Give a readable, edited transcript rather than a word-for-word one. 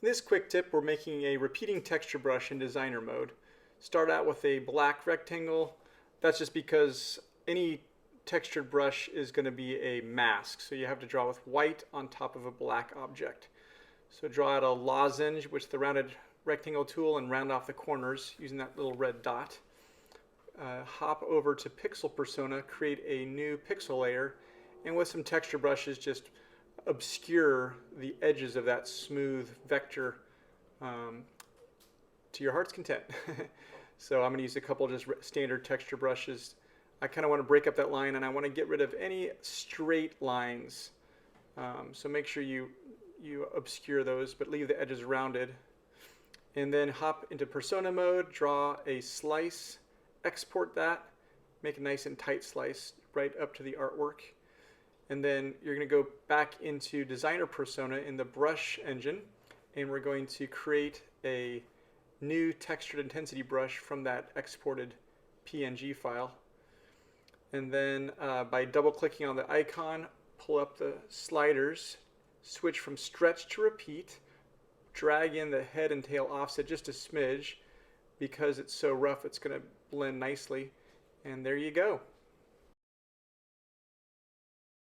In this quick tip, we're making a repeating texture brush in designer mode. Start out with a black rectangle. That's just because any textured brush is going to be a mask, so you have to draw with white on top of a black object. So draw out a lozenge with the rounded rectangle tool and round off the corners using that little red dot. Hop over to Pixel Persona, create a new pixel layer, and with some texture brushes just obscure the edges of that smooth vector to your heart's content. So I'm going to use a couple just standard texture brushes. I kind of want to break up that line, and I want to get rid of any straight lines. So make sure you obscure those, but leave the edges rounded. And then hop into Persona mode, draw a slice, export that, make a nice and tight slice right up to the artwork. And then you're going to go back into Designer Persona in the brush engine, and we're going to create a new textured intensity brush from that exported PNG file. And then by double clicking on the icon, pull up the sliders, switch from stretch to repeat, drag in the head and tail offset just a smidge. Because it's so rough, it's going to blend nicely. And there you go.